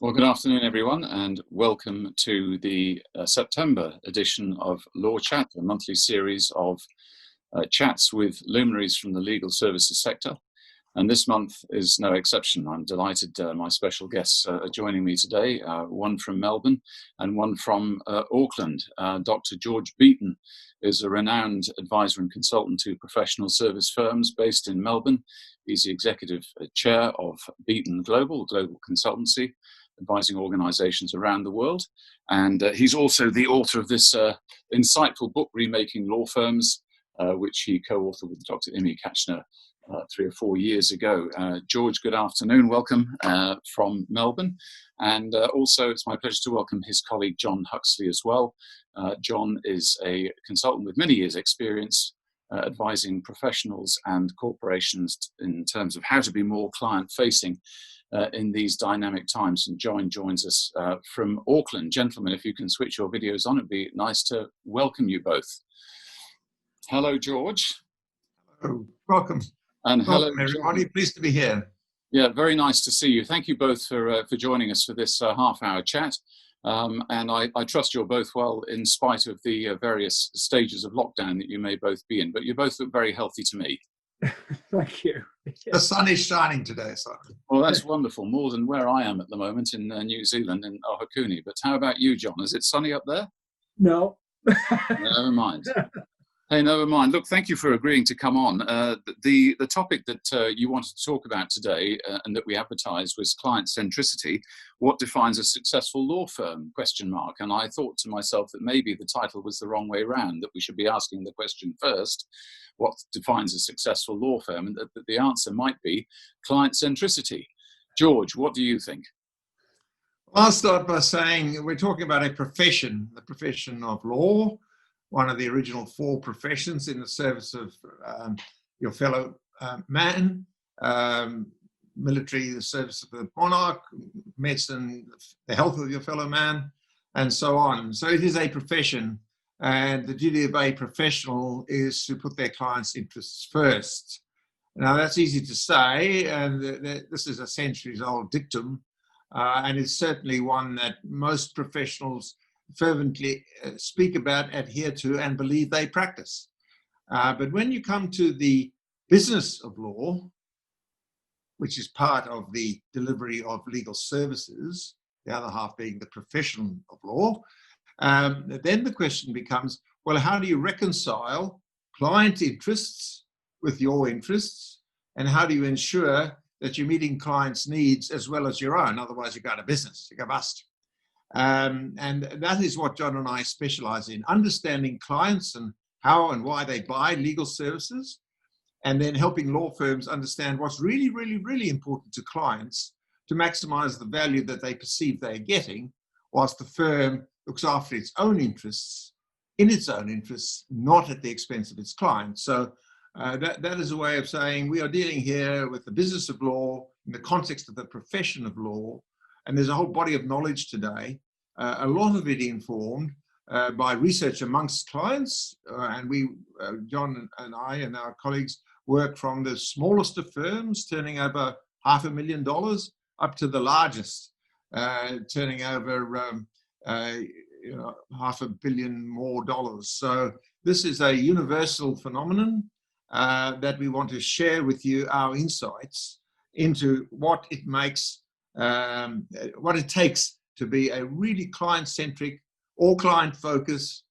Well, good afternoon, everyone, and welcome to the September edition of Law Chat, a monthly series of chats with luminaries from the legal services sector. And this month is no exception. I'm delighted my special guests are joining me today, one from Melbourne and one from Auckland. Dr. George Beaton is a renowned advisor and consultant to professional service firms based in Melbourne. He's the executive chair of Beaton global consultancy, advising organizations around the world. And he's also the author of this insightful book, Remaking Law Firms, which he co-authored with Dr. Imi Kachner 3 or 4 years ago. George, good afternoon. Welcome from Melbourne. And also it's my pleasure to welcome his colleague, Jon Huxley, as well. Jon is a consultant with many years' experience advising professionals and corporations in terms of how to be more client-facing in these dynamic times. And Jon joins us from Auckland. Gentlemen, if you can switch your videos on, it'd be nice to welcome you both. Hello, George. Hello. Welcome. And hello, everybody. Jon. Pleased to be here. Yeah, very nice to see you. Thank you both for joining us for this half-hour chat. And I trust you're both well in spite of the various stages of lockdown that you may both be in. But you both look very healthy to me. Thank you. The sun is shining today, Simon. Well, that's wonderful. More than where I am at the moment in New Zealand, in Ohakuni. But how about you, Jon? Is it sunny up there? No. Never mind. Hey, never mind. Look, thank you for agreeing to come on. The topic that you wanted to talk about today and that we advertised was client-centricity. What defines a successful law firm? ? And I thought to myself that maybe the title was the wrong way round, that we should be asking the question first, what defines a successful law firm? And that the answer might be client-centricity. George, what do you think? I'll start by saying we're talking about a profession, the profession of law, one of the original 4 professions in the service of your fellow man, military, the service of the monarch, medicine, the health of your fellow man, and so on. So it is a profession, and the duty of a professional is to put their clients' interests first. Now, that's easy to say, and this is a centuries-old dictum, and it's certainly one that most professionals fervently speak about, adhere to, and believe they practice. But when you come to the business of law, which is part of the delivery of legal services, the other half being the profession of law, then the question becomes, well, how do you reconcile client interests with your interests, and how do you ensure that you're meeting clients' needs as well as your own? Otherwise, you go out of business, you go bust. And that is what Jon and I specialize in, understanding clients and how and why they buy legal services, and then helping law firms understand what's really, really, really important to clients to maximize the value that they perceive they're getting, whilst the firm looks after its own interests, in its own interests, not at the expense of its clients. So that is a way of saying we are dealing here with the business of law in the context of the profession of law. And there's a whole body of knowledge today, a lot of it informed by research amongst clients. And we, Jon and I and our colleagues, work from the smallest of firms, turning over $500,000, up to the largest, turning over $500 million more dollars. So this is a universal phenomenon that we want to share with you our insights into what it makes, what it takes to be a really client-centric or client-focused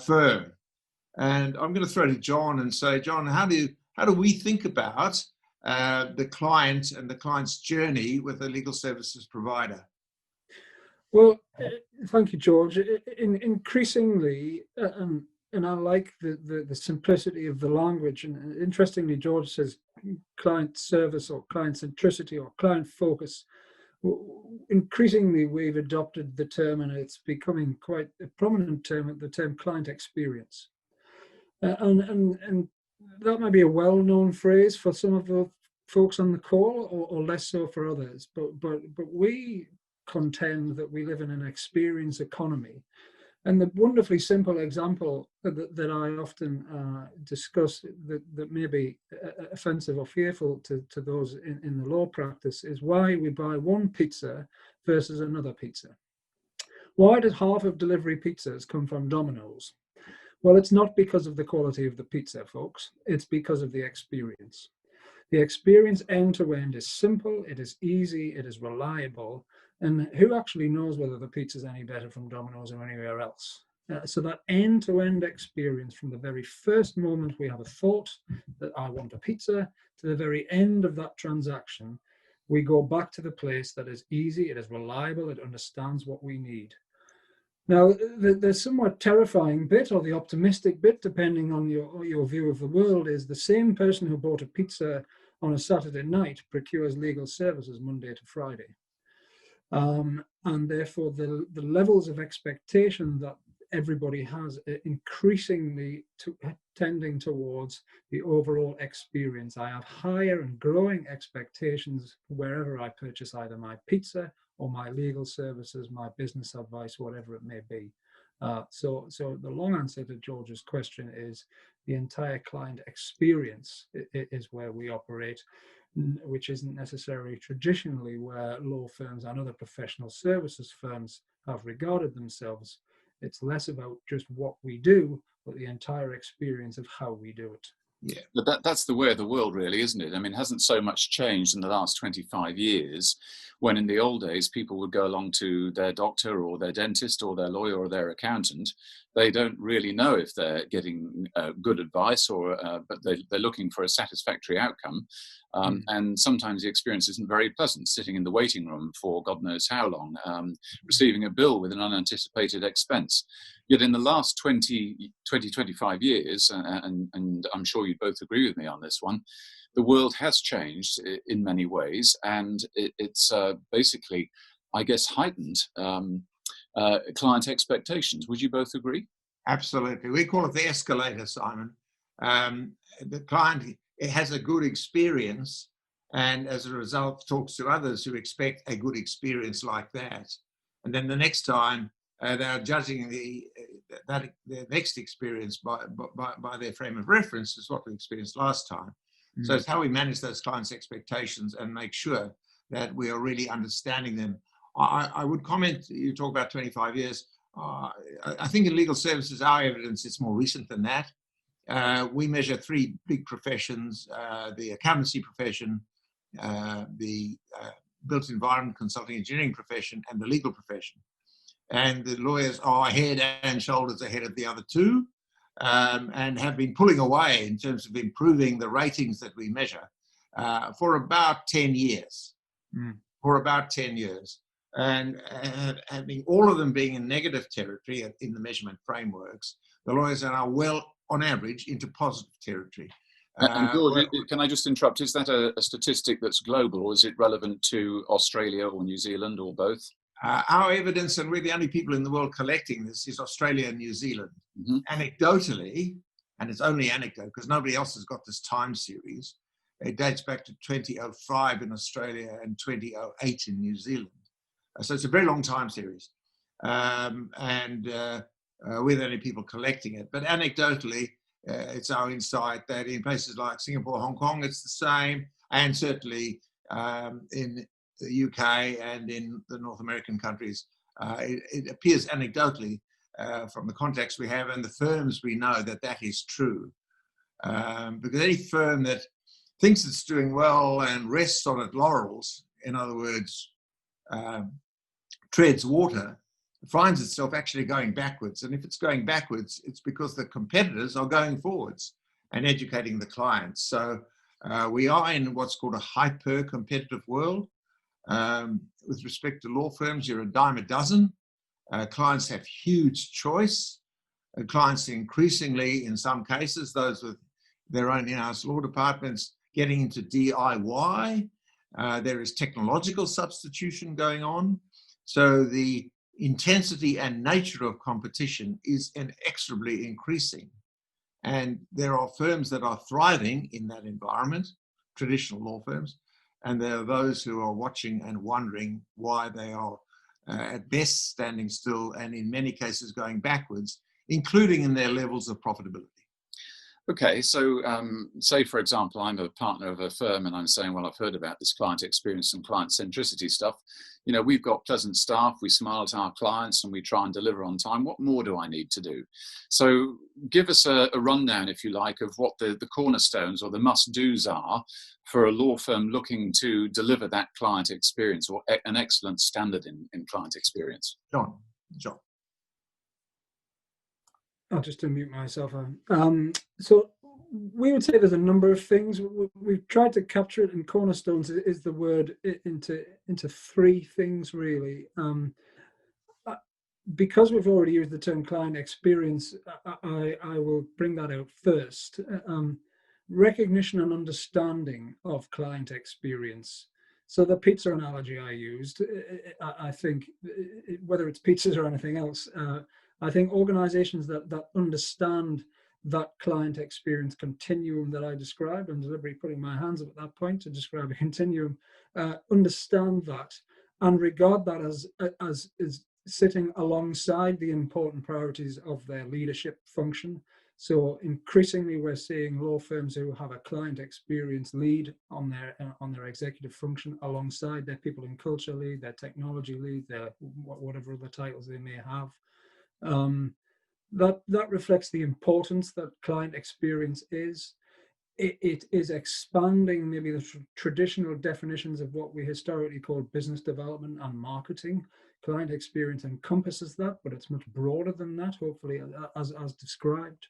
firm. And I'm going to throw to Jon and say, Jon, how do we think about the client and the client's journey with a legal services provider? Well, thank you, George. Increasingly, and I like the simplicity of the language. And interestingly, George says client service or client centricity or client focus. Increasingly, we've adopted the term, and it's becoming quite a prominent term, the term client experience. And that might be a well-known phrase for some of the folks on the call, or less so for others. But we contend that we live in an experience economy, And the wonderfully simple example that I often discuss that may be offensive or fearful to those in the law practice is why we buy one pizza versus another pizza. Why does half of delivery pizzas come from Domino's? Well, it's not because of the quality of the pizza, folks. It's because of the experience. The experience end to end is simple, it is easy, it is reliable, and who actually knows whether the pizza is any better from Domino's or anywhere else? So that end-to-end experience from the very first moment we have a thought that I want a pizza to the very end of that transaction, we go back to the place that is easy, it is reliable, it understands what we need. Now, the somewhat terrifying bit, or the optimistic bit, depending on your view of the world, is the same person who bought a pizza on a Saturday night procures legal services Monday to Friday. And therefore, the levels of expectation that everybody has increasingly tending towards the overall experience. I have higher and growing expectations wherever I purchase either my pizza or my legal services, my business advice, whatever it may be. So the long answer to George's question is the entire client experience is where we operate, which isn't necessarily traditionally where law firms and other professional services firms have regarded themselves. It's less about just what we do, but the entire experience of how we do it. Yeah, but that's the way of the world, really, isn't it? I mean, hasn't so much changed in the last 25 years, when in the old days people would go along to their doctor or their dentist or their lawyer or their accountant. They don't really know if they're getting good advice, or but they're looking for a satisfactory outcome. And sometimes the experience isn't very pleasant, sitting in the waiting room for God knows how long, receiving a bill with an unanticipated expense. Yet in the last 25 years, and I'm sure you both agree with me on this one, the world has changed in many ways, and it's basically, I guess, heightened client expectations. Would you both agree? Absolutely. We call it the escalator, Simon. The client has a good experience, and as a result talks to others who expect a good experience like that. And then the next time they're judging their next experience by their frame of reference is what we experienced last time. So it's how we manage those clients' expectations and make sure that we are really understanding them. I would comment, you talk about 25 years. I think in legal services, our evidence is more recent than that. We measure three big professions: the accountancy profession, the built environment consulting engineering profession, and the legal profession. And the lawyers are head and shoulders ahead of the other two, and have been pulling away in terms of improving the ratings that we measure for about 10 years. For about 10 years. And having all of them being in negative territory in the measurement frameworks, the lawyers are now well, on average, into positive territory. And George, can I just interrupt? Is that a statistic that's global, or is it relevant to Australia or New Zealand or both? Our evidence, and we're the only people in the world collecting this, is Australia and New Zealand. Anecdotally, and it's only anecdote because nobody else has got this time series, it dates back to 2005 in Australia and 2008 in New Zealand. So it's a very long time series. And we're the only people collecting it. But anecdotally, it's our insight that in places like Singapore, Hong Kong, it's the same. And certainly in the UK and in the North American countries, it appears anecdotally from the contacts we have and the firms we know that is true. Because any firm that thinks it's doing well and rests on its laurels, in other words, treads water, finds itself actually going backwards. And if it's going backwards, it's because the competitors are going forwards and educating the clients. So we are in what's called a hyper-competitive world. With respect to law firms, you're a dime a dozen. Clients have huge choice. Clients increasingly, in some cases, those with their own in-house law departments, getting into DIY. There is technological substitution going on. So the intensity and nature of competition is inexorably increasing. And there are firms that are thriving in that environment, traditional law firms, and there are those who are watching and wondering why they are at best standing still, and in many cases going backwards, including in their levels of profitability. Okay, so say, for example, I'm a partner of a firm and I'm saying, well, I've heard about this client experience and client centricity stuff. You know, we've got pleasant staff, we smile at our clients and we try and deliver on time. What more do I need to do? So give us a rundown, if you like, of what the cornerstones or the must-dos are for a law firm looking to deliver that client experience, or an excellent standard in client experience. Jon. I'll just unmute myself. So we would say there's a number of things. We've tried to capture it in cornerstones is the word into three things really. Because we've already used the term client experience, I will bring that out first. Recognition and understanding of client experience. So the pizza analogy I used, I think, whether it's pizzas or anything else, I think organizations that understand that client experience continuum that I described, I'm deliberately putting my hands up at that point to describe a continuum, understand that and regard that as sitting alongside the important priorities of their leadership function. So increasingly we're seeing law firms who have a client experience lead on their executive function alongside their people in culture lead, their technology lead, their whatever other titles they may have. That reflects the importance that client experience is. It is expanding maybe the traditional definitions of what we historically called business development and marketing. Client experience encompasses that, but it's much broader than that, hopefully, as described.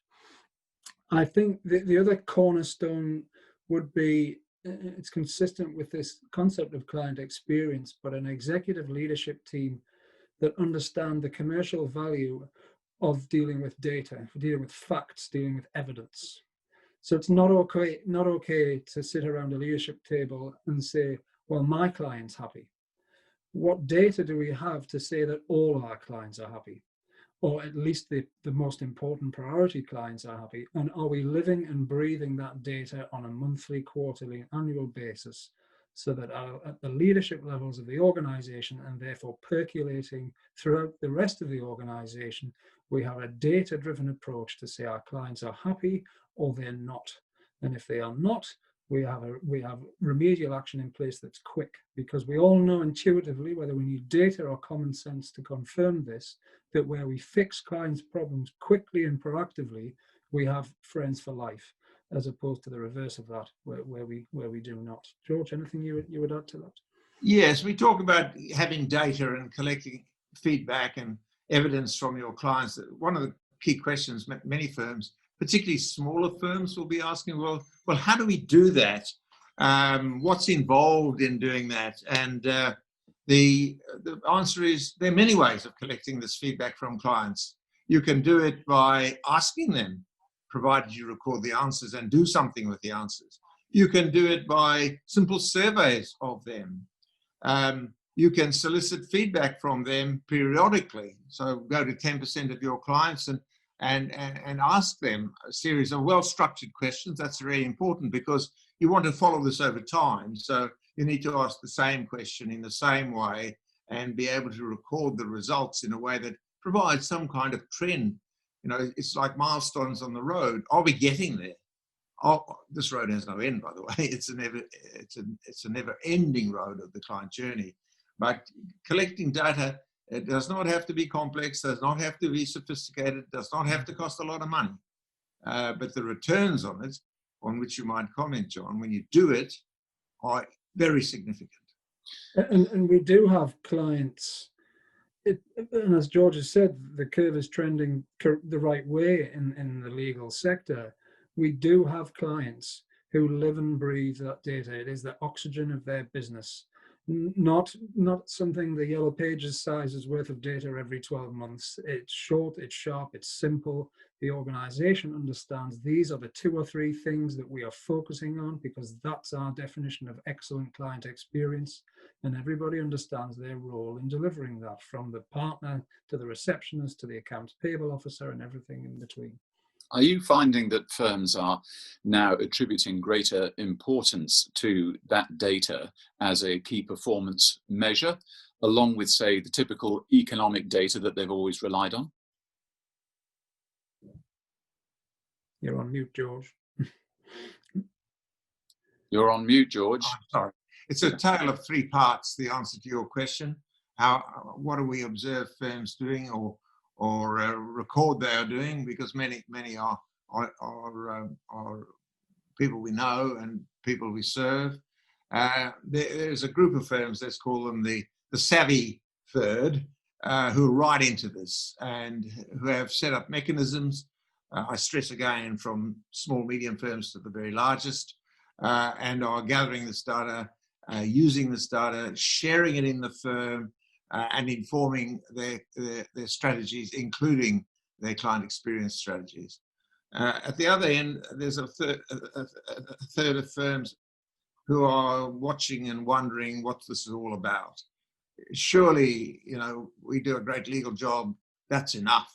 I think the other cornerstone would be, it's consistent with this concept of client experience, but an executive leadership team that understand the commercial value of dealing with data, dealing with facts, dealing with evidence. So it's not okay to sit around a leadership table and say, well, my client's happy. What data do we have to say that all our clients are happy? Or at least the most important priority clients are happy? And are we living and breathing that data on a monthly, quarterly, annual basis so that at the leadership levels of the organization and therefore percolating throughout the rest of the organization, we have a data-driven approach to say our clients are happy or they're not. And if they are not, we have remedial action in place that's quick, because we all know intuitively, whether we need data or common sense to confirm this, that where we fix clients' problems quickly and proactively, we have friends for life, as opposed to the reverse of that, where we do not. George, anything you would add to that? Yes, we talk about having data and collecting feedback and evidence from your clients. One of the key questions many firms, particularly smaller firms, will be asking, well, how do we do that? What's involved in doing that? And the answer is there are many ways of collecting this feedback from clients. You can do it by asking them, provided you record the answers and do something with the answers. You can do it by simple surveys of them. You can solicit feedback from them periodically. So go to 10% of your clients and ask them a series of well-structured questions. That's very important because you want to follow this over time. So you need to ask the same question in the same way and be able to record the results in a way that provides some kind of trend. You know, it's like milestones on the road. Are we getting there? Oh, this road has no end, by the way. It's a never-ending road of the client journey. But collecting data, it does not have to be complex, does not have to be sophisticated, does not have to cost a lot of money. But the returns on it, on which you might comment, Jon, when you do it, are very significant. And we do have clients, and as George has said, the curve is trending the right way in the legal sector. We do have clients who live and breathe that data. It is the oxygen of their business. Not something the Yellow Pages size is worth of data every 12 months. It's short, it's sharp, it's simple. The organization understands these are the 2 or 3 things that we are focusing on because that's our definition of excellent client experience. And everybody understands their role in delivering that, from the partner to the receptionist to the accounts payable officer and everything in between. Are you finding that firms are now attributing greater importance to that data as a key performance measure, along with, say, the typical economic data that they've always relied on? You're on mute, George. You're on mute, George. Oh, sorry. It's a tale of three parts, the answer to your question. What do we observe firms doing or record they are doing? Because many are people we know and people we serve. There's a group of firms, let's call them the savvy third, who are right into this and who have set up mechanisms. I stress again, from small, medium firms to the very largest, and are gathering this data, using this data, sharing it in the firm, and informing their strategies, including their client experience strategies. At the other end, there's a third of firms who are watching and wondering what this is all about. Surely, we do a great legal job, that's enough.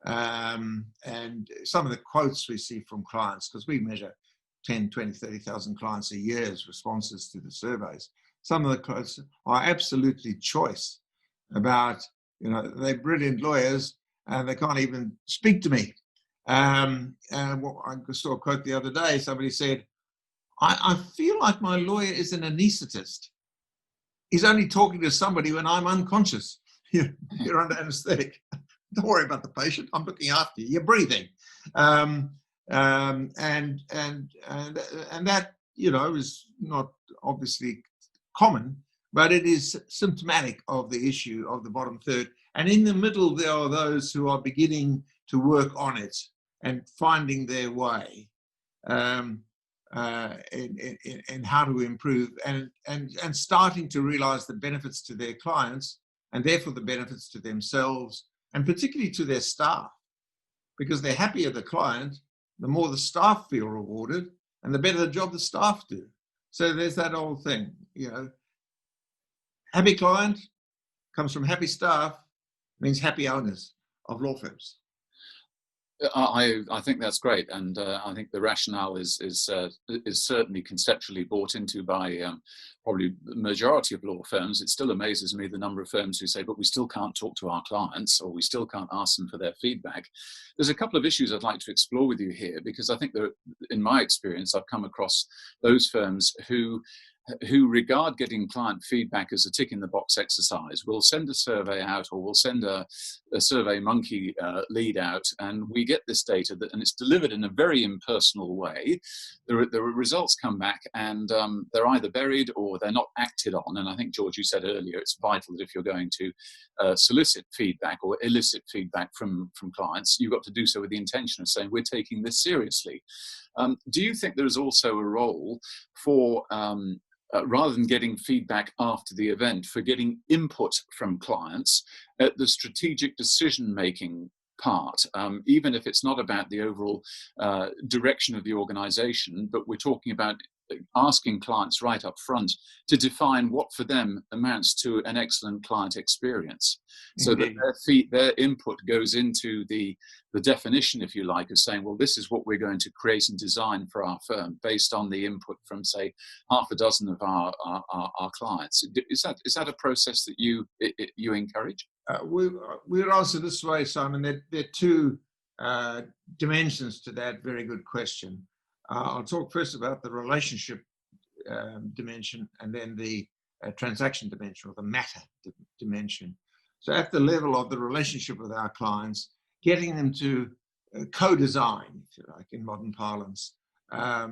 And some of the quotes we see from clients, because we measure 10, 20, 30,000 clients a year's responses to the surveys. Some of the quotes are absolutely choice about, they're brilliant lawyers and they can't even speak to me. And I saw a quote the other day, somebody said, I feel like my lawyer is an anaesthetist. He's only talking to somebody when I'm unconscious. You're under anesthetic. Don't worry about the patient. I'm looking after you. You're breathing. And that, is not obviously common, but it is symptomatic of the issue of the bottom third. And in the middle, there are those who are beginning to work on it and finding their way in how to improve and starting to realize the benefits to their clients and therefore the benefits to themselves and particularly to their staff, because the happier the client, the more the staff feel rewarded and the better the job the staff do. So there's that old thing, happy client comes from happy staff, means happy owners of law firms. I think that's great, and I think the rationale is certainly conceptually bought into by probably the majority of law firms. It still amazes me the number of firms who say, but we still can't talk to our clients, or we still can't ask them for their feedback. There's a couple of issues I'd like to explore with you here, because I think that in my experience, I've come across those firms who regard getting client feedback as a tick in the box exercise. We'll send a survey out, or we'll send a survey monkey lead out, and we get this data and it's delivered in a very impersonal way. The results come back and they're either buried or they're not acted on. And I think, George, you said earlier, it's vital that if you're going to solicit feedback or elicit feedback from clients, you've got to do so with the intention of saying, we're taking this seriously. Do you think there is also a role for rather than getting feedback after the event, for getting input from clients at the strategic decision-making part, even if it's not about the overall direction of the organization, but we're talking about asking clients right up front to define what for them amounts to an excellent client experience. So Indeed. that their input goes into the definition, if you like, of saying, well, this is what we're going to create and design for our firm based on the input from, say, half a dozen of our clients. Is that a process that you encourage? We'll answer this way, Simon. There are two dimensions to that very good question. I'll talk first about the relationship dimension and then the transaction dimension, or the matter dimension. So at the level of the relationship with our clients, getting them to co-design, if you like, in modern parlance, our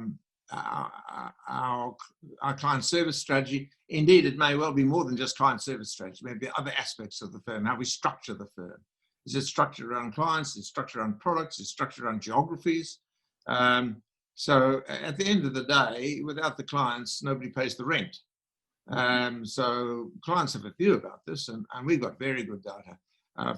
client service strategy. Indeed, it may well be more than just client service strategy, maybe other aspects of the firm, how we structure the firm. Is it structured around clients? Is it structured around products? Is it structured around geographies? So at the end of the day, without the clients, nobody pays the rent. So clients have a view about this, and we've got very good data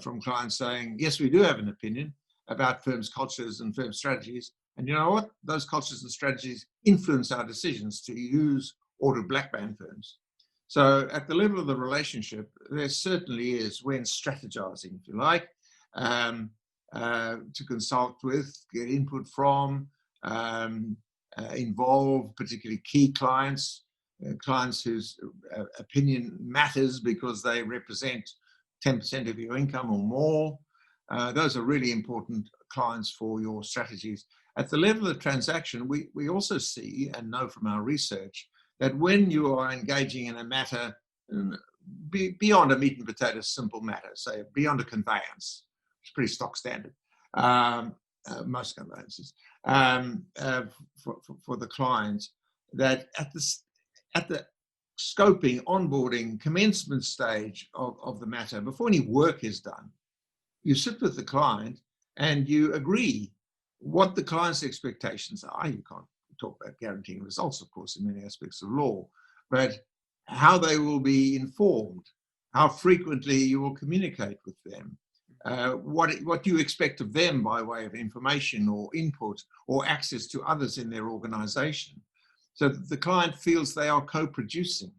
from clients saying, yes, we do have an opinion about firms' cultures and firm strategies. And you know what? Those cultures and strategies influence our decisions to use or to blackband firms. So at the level of the relationship, there certainly is, when strategizing, if you like, to consult with, get input from, involve particularly key clients clients whose opinion matters because they represent 10% of your income or more. Those are really important clients for your strategies. At the level of transaction, we also see and know from our research that when you are engaging in a matter beyond a meat and potatoes simple matter, say beyond a conveyance, it's pretty stock standard, most conveyances, for the client, that at the scoping, onboarding, commencement stage of the matter, before any work is done, you sit with the client and you agree what the client's expectations are. You can't talk about guaranteeing results, of course, in many aspects of law, but how they will be informed, how frequently you will communicate with them, what you expect of them by way of information or input or access to others in their organization, so that the client feels they are co-producing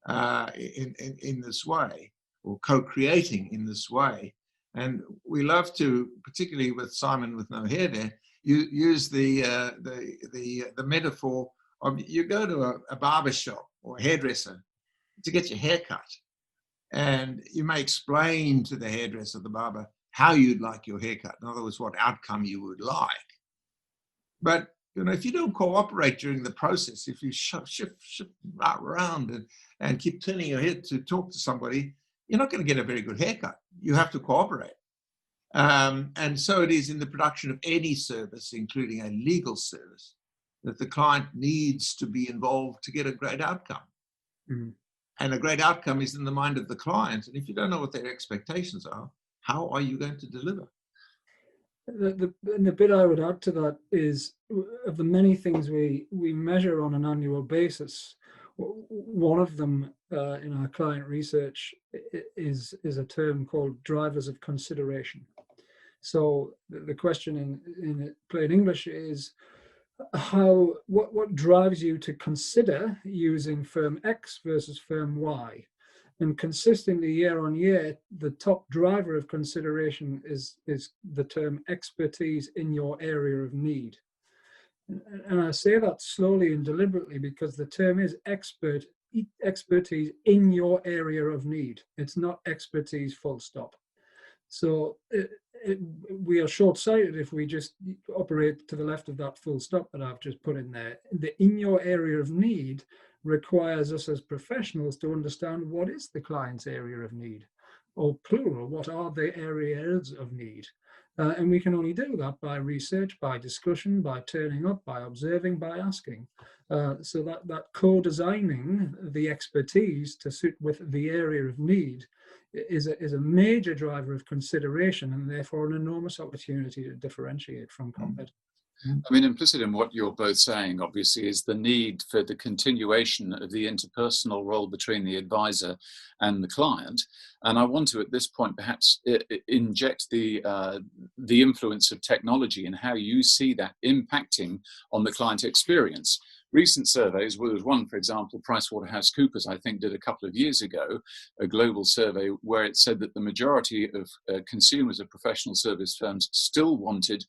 in this way, or co-creating in this way. And we love to, particularly with Simon with no hair there, use the metaphor of you go to a barber shop or a hairdresser to get your hair cut, and you may explain to the hairdresser, the barber, how you'd like your haircut. In other words, what outcome you would like. But if you don't cooperate during the process, if you shift right around and keep turning your head to talk to somebody, you're not going to get a very good haircut. You have to cooperate. And so it is in the production of any service, including a legal service, that the client needs to be involved to get a great outcome. Mm-hmm. And a great outcome is in the mind of the client. And if you don't know what their expectations are, how are you going to deliver? The bit I would add to that is, of the many things we measure on an annual basis, one of them in our client research is a term called drivers of consideration. So the question in plain English is, what drives you to consider using firm X versus firm Y? And consistently year on year, the top driver of consideration is the term expertise in your area of need. And I say that slowly and deliberately because the term is expertise in your area of need. It's not expertise full stop. So we are short-sighted if we just operate to the left of that full stop that I've just put in there. The in your area of need requires us as professionals to understand what is the client's area of need, or plural, what are the areas of need. And we can only do that by research, by discussion, by turning up, by observing, by asking. So that co-designing the expertise to suit with the area of need is a major driver of consideration, and therefore an enormous opportunity to differentiate from competitors. I mean, implicit in what you're both saying, obviously, is the need for the continuation of the interpersonal role between the advisor and the client. And I want to, at this point, perhaps inject the influence of technology and how you see that impacting on the client experience. Recent surveys, well, there was one, for example, PricewaterhouseCoopers, I think, did a couple of years ago, a global survey where it said that the majority of consumers of professional service firms still wanted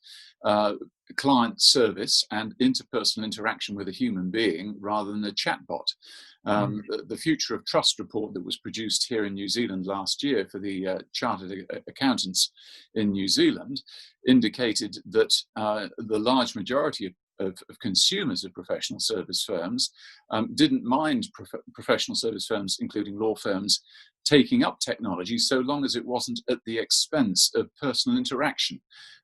client service and interpersonal interaction with a human being rather than a chatbot. The Future of Trust report that was produced here in New Zealand last year for the Chartered Accountants in New Zealand indicated that the large majority of consumers of professional service firms didn't mind professional service firms, including law firms, taking up technology so long as it wasn't at the expense of personal interaction.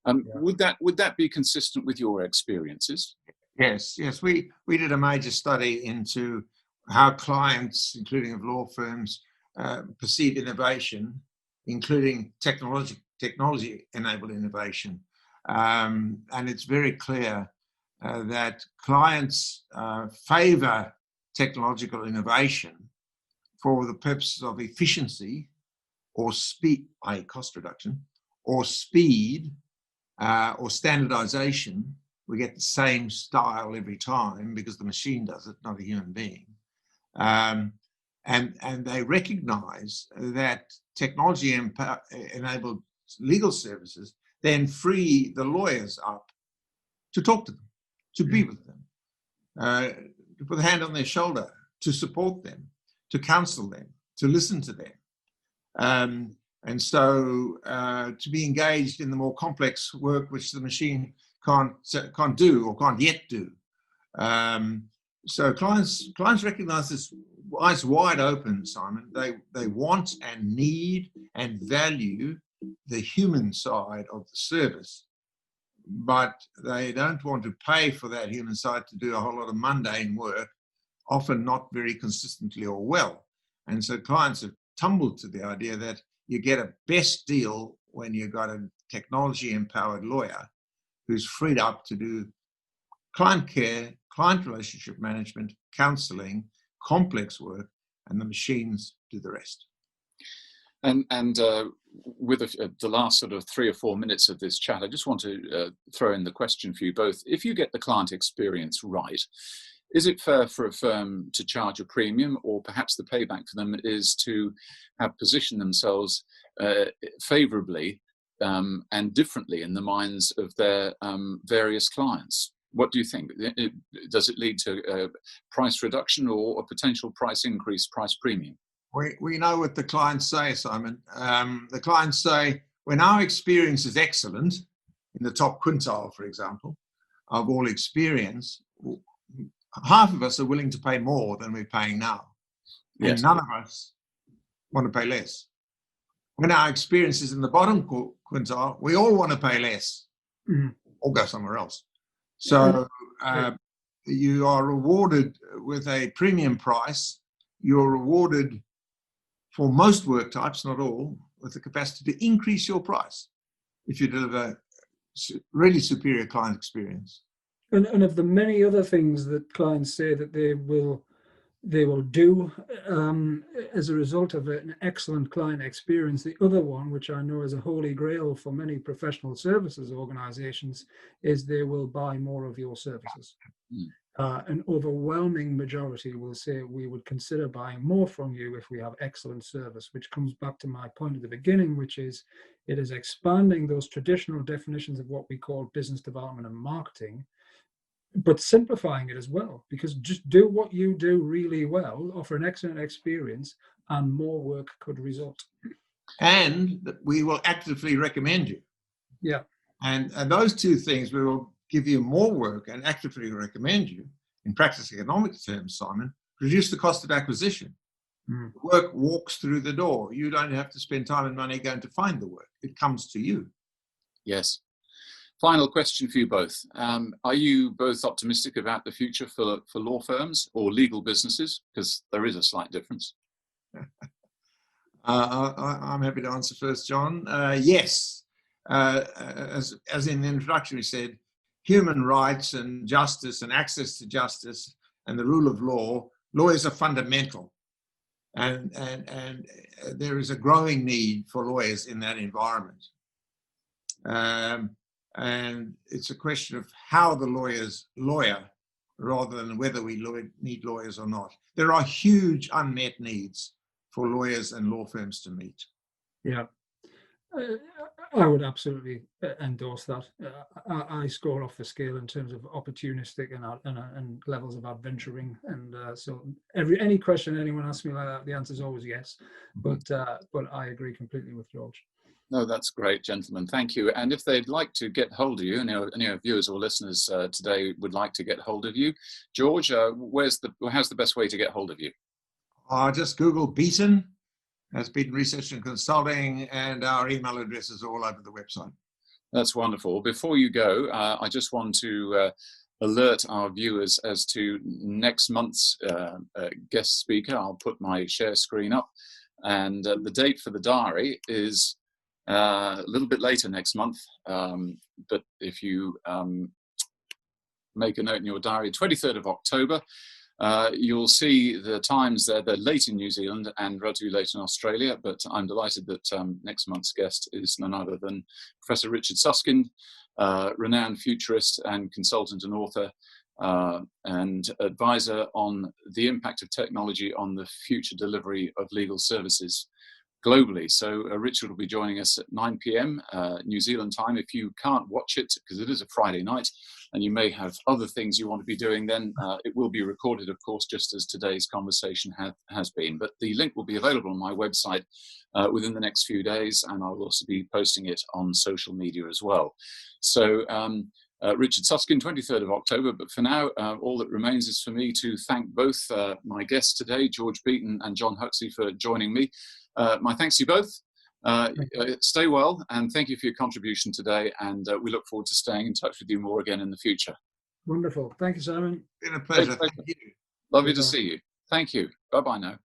Would that be consistent with your experiences? Yes. We did a major study into how clients, including of law firms, perceive innovation, including technology-enabled innovation. And it's very clear that clients favor technological innovation for the purposes of efficiency or speed, i.e. cost reduction, or speed or standardization. We get the same style every time because the machine does it, not a human being. And they recognize that technology-enabled legal services then free the lawyers up to talk to them, to be with them, to put a hand on their shoulder, to support them, to counsel them, to listen to them. And so to be engaged in the more complex work which the machine can't do or can't yet do. So clients recognize this eyes wide open, Simon. They want and need and value the human side of the service, but they don't want to pay for that human side to do a whole lot of mundane work, often not very consistently or well. And so clients have tumbled to the idea that you get a best deal when you've got a technology-empowered lawyer who's freed up to do client care, client relationship management, counseling, complex work, and the machines do the rest. And with the last sort of 3 or 4 minutes of this chat, I just want to throw in the question for you both. If you get the client experience right, is it fair for a firm to charge a premium, or perhaps the payback for them is to have positioned themselves favourably and differently in the minds of their various clients? What do you think? Does it lead to price reduction or a potential price increase, price premium? We know what the clients say, Simon. The clients say, when our experience is excellent, in the top quintile, for example, of all experience, half of us are willing to pay more than we're paying now. And Yes. None of us want to pay less. When our experience is in the bottom quintile, we all want to pay less or go somewhere else. So you are rewarded with a premium price. You're rewarded for most work types, not all, with the capacity to increase your price if you deliver really superior client experience. And of the many other things that clients say that they will do as a result of an excellent client experience, the other one, which I know is a holy grail for many professional services organizations, is they will buy more of your services. An overwhelming majority will say we would consider buying more from you if we have excellent service, which comes back to my point at the beginning, which is it is expanding those traditional definitions of what we call business development and marketing, but simplifying it as well, because just do what you do really well, offer an excellent experience, and more work could result. And we will actively recommend you. Yeah. And those two things, we will give you more work and actively recommend you. In practice economic terms, Simon, reduce the cost of acquisition. The work walks through the door. You don't have to spend time and money going to find the work. It comes to you. Yes. Final question for you both. Are you both optimistic about the future for law firms or legal businesses? Because there is a slight difference. I'm happy to answer first, John. Yes. As in the introduction we said, human rights and justice and access to justice and the rule of law, lawyers are fundamental. And there is a growing need for lawyers in that environment. And it's a question of how the lawyer rather than whether we need lawyers or not. There are huge unmet needs for lawyers and law firms to meet. Yeah, I would absolutely endorse that. I score off the scale in terms of opportunistic and levels of adventuring. And so any question anyone asks me like that, the answer is always yes. But I agree completely with George. No, that's great, gentlemen. Thank you. And if they'd like to get hold of you, any of our viewers or listeners today would like to get hold of you, George, how's the best way to get hold of you? Just Google Beaton, as Beaton Research and Consulting, and our email address is all over the website. That's wonderful. Before you go, I just want to alert our viewers as to next month's guest speaker. I'll put my share screen up, and the date for the diary is a little bit later next month, but if you make a note in your diary, 23rd of October, you'll see the times there. They're late in New Zealand and relatively late in Australia, but I'm delighted that next month's guest is none other than Professor Richard Susskind, renowned futurist and consultant and author, and advisor on the impact of technology on the future delivery of legal services globally. So Richard will be joining us at 9 p.m. New Zealand time. If you can't watch it, because it is a Friday night, and you may have other things you want to be doing, then it will be recorded, of course, just as today's conversation has been. But the link will be available on my website within the next few days, and I'll also be posting it on social media as well. So Richard Susskind, 23rd of October, but for now, all that remains is for me to thank both my guests today, George Beaton and Jon Huxley, for joining me. My thanks to you both. Stay well, and thank you for your contribution today, and we look forward to staying in touch with you more again in the future. Wonderful. Thank you, Simon. It's been a pleasure. Thank you. Lovely to see you. Thank you. Bye-bye now.